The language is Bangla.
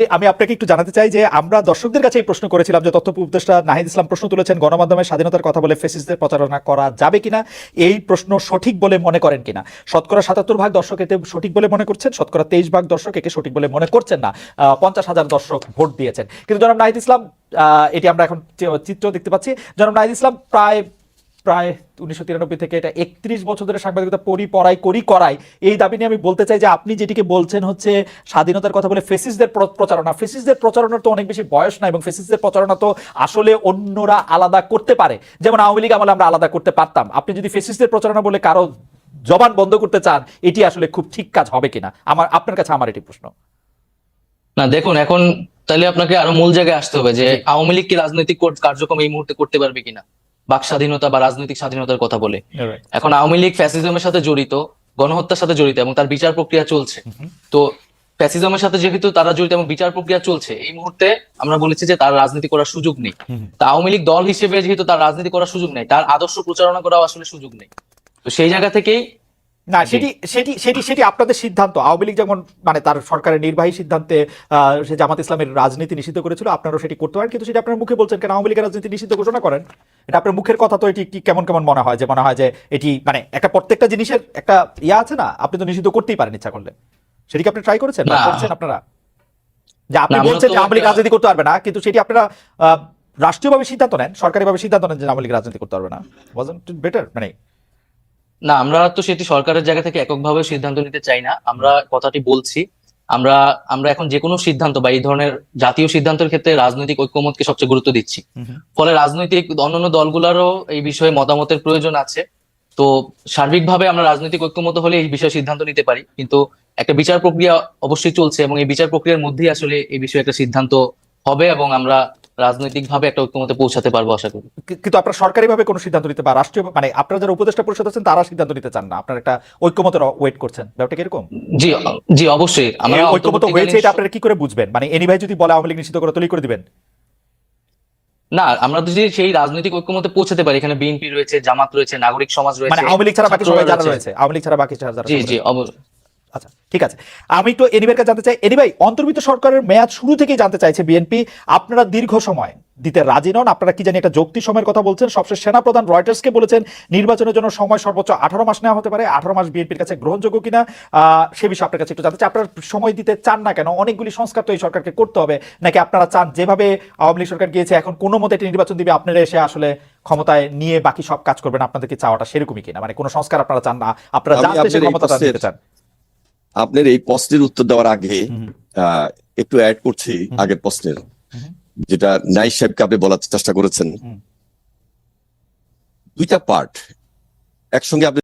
আমি আপনাকে একটু জানাতে চাই যে আমরা দর্শকদের কাছে এই প্রশ্ন করেছিলাম যে তথ্য উপদেষ্টা নাহিদ ইসলাম প্রশ্ন তুলেছেন গণমাধ্যমের স্বাধীনতার কথা বলে ফ্যাসিস্টদের প্রচারণা করা যাবে কিনা, এই প্রশ্ন সঠিক বলে মনে করেন কিনা। শতকরা ৭৭% দর্শক এতে সঠিক বলে মনে করছেন, শতকরা ২৩% দর্শক একে সঠিক বলে মনে করছেন না। ৫০,০০০ দর্শক ভোট দিয়েছেন। কিন্তু জনাব নাহিদ ইসলাম, এটি আমরা এখন চিত্র দেখতে পাচ্ছি, জনাব নাহিদ ইসলাম প্রায় ১৯৯৩ থেকে এটা ৩১ বছর ধরে সাংবাদিকতা করাই এই দাবি নিয়ে আমি বলতে চাই যে আপনি যেটিকে বলছেন হচ্ছে স্বাধীনতার কথা বলে ফেসিস্টদের প্রচারণার তো অনেক বেশি বয়স না, এবং ফেসিস্টদের প্রচারণা তো আসলে অন্যরা আলাদা করতে পারে, যেমন আওয়ামী লীগ আমলে আমরা আলাদা করতে পারতাম। আপনি যদি ফেসিস্টদের প্রচারণা বলে কারো জবান বন্ধ করতে চান, এটি আসলে খুব ঠিক কাজ হবে কিনা, আপনার কাছে আমার এটি প্রশ্ন। না দেখুন, এখন তাহলে আপনাকে আরো মূল জায়গায় আসতে হবে যে আওয়ামী লীগ কি রাজনৈতিক কার্যক্রম এই মুহূর্তে করতে পারবে কিনা, বাক স্বাধীনতা বা রাজনৈতিক স্বাধীনতার কথা বলে। এখন আওয়ামী লীগ ফ্যাসিজমের সাথে জড়িত, গণহত্যার সাথে জড়িত, এবং তার বিচার প্রক্রিয়া চলছে। তো ফ্যাসিজমের সাথে যেহেতু তারা জড়িত এবং বিচার প্রক্রিয়া চলছে, এই মুহূর্তে আমরা বলেছি যে তার রাজনীতি করার সুযোগ নেই। তা আওয়ামী লীগ দল হিসেবে যেহেতু তার রাজনীতি করার সুযোগ নেই, তার আদর্শ প্রচারণা করাও আসলে সুযোগ নেই। তো সেই জায়গা থেকেই না, সেটি আপনাদের সিদ্ধান্ত। আওয়ামী লীগ যেমন মানে তার সরকারের নির্বাহী সিদ্ধান্তে সে জামাত ইসলামের রাজনীতি নিষিদ্ধ করেছিল, আপনারাও সেটি করতে পারেন, কিন্তু সেটা আপনার মুখে বলছেন কেন আওয়ামী লীগের রাজনীতি নিষিদ্ধ ঘোষণা করেন? এটা আপনার মুখের কথা, তো এটি কেমন কেমন মনে হয় যে এটি মানে একটা প্রত্যেকটা জিনিসের একটা ইয়া আছে না, আপনি তো নিষিদ্ধ করতেই পারেন ইচ্ছা করলে। সেটি কি আপনি ট্রাই করেছেন বা করছেন আপনারা? যে আপনি বলছেন যে আওয়ামী লীগ রাজনীতি করতে পারবে না, কিন্তু সেটি আপনারা রাষ্ট্রীয়ভাবে সিদ্ধান্ত নেন, সরকারিভাবে সিদ্ধান্ত নেন যে আওয়ামী লীগ রাজনীতি করতে পারবে না। Wasn't it better? মানে না, আমরা তো সেটি সরকারের জায়গা থেকে এককভাবে সিদ্ধান্ত নিতে চাই না। আমরা কথাটি বলছি, আমরা আমরা এখন যে কোনো সিদ্ধান্ত বা এই ধরনের জাতীয় সিদ্ধান্তের ক্ষেত্রে রাজনৈতিক ঐক্যমতকে সবচেয়ে গুরুত্ব দিচ্ছি। ফলে রাজনৈতিক অন্যান্য দলগুলোরও এই বিষয়ে মতামতের প্রয়োজন আছে। তো সার্বিকভাবে আমরা রাজনৈতিক ঐক্যমত হলে এই বিষয়ে সিদ্ধান্ত নিতে পারি, কিন্তু একটা বিচার প্রক্রিয়া অবশ্যই চলছে, এবং এই বিচার প্রক্রিয়ার মধ্যেই আসলে এই বিষয়ে একটা সিদ্ধান্ত হবে, এবং আমরা রাজনৈতিকভাবে একটা ঐক্যমতে পৌঁছাতে পারবো আশা করি। কিন্তু আপনারা সরকারিভাবে কোনো সিদ্ধান্ত নিতে বা রাষ্ট্রীয় মানে আপনারা যারা উপদেষ্টা পরিষদ আছেন তারা সিদ্ধান্ত নিতে চান না, আপনারা একটা ঐক্যমতের ওয়েট করছেন, ব্যাপারটা এরকম? জি, জি অবশ্যই আমরা ঐক্যমত হয়েছে, এটা আপনারা কি করে বুঝবেন? মানে এনি ভাই যদি বলে আওয়ামী লীগ নিষিদ্ধ করে তৈরি করে দিবেন? না, আমরা যদি সেই রাজনৈতিক ঐক্যমতে পৌঁছাতে পারি, এখানে বিএনপি রয়েছে, জামাত রয়েছে, নাগরিক সমাজ মানে রয়েছে, আওয়ামী লীগ ছাড়া বাকি সবাই যারা রয়েছে, আওয়ামী লীগ ছাড়া বাকি যারা। জি জি আচ্ছা, ঠিক আছে। আমি একটু এনিভাইয়ের কাছে জানতে চাই, এনিভাই অন্তর্বর্তী সরকারের মেয়াদ শুরু থেকেই জানতে চাইছে বিএনপি, আপনারা দীর্ঘ সময় দিতে রাজি নন, আপনারা কি জানি একটা যৌক্তিক সময়ের কথা বলছেন। সবশেষ সেনাপ্রধান রয়টার্সকে বলেছেন নির্বাচনের জন্য সময় সর্বোচ্চ 18 মাস নেওয়া হতে পারে। 18 মাস বিএনপির কাছে গ্রহণযোগ্য কিনা সে বিষয়ে আপনার কাছে একটু জানতে চাই। আপনারা সময় দিতে চান না কেন? অনেকগুলি সংস্কার তো এই সরকারকে করতে হবে, নাকি আপনারা চান যেভাবে আওয়ামী লীগ সরকার গিয়েছে এখন কোনো মতে একটি নির্বাচন দিবে, আপনারা এসে আসলে ক্ষমতায় নিয়ে বাকি সব কাজ করবেন? আপনাদের কি চাওয়াটা সেরকমই কিনা, মানে কোনো সংস্কার আপনারা চান না, আপনারা জানতে সে ক্ষমতাটা দিতে চান? আপনার এই প্রশ্নের উত্তর দেওয়ার আগে একটু অ্যাড করছি আগের প্রশ্নের, যেটা নাইস সাহেবকে আপনি বলার চেষ্টা করেছেন। দুইটা পার্ট একসঙ্গে আপনি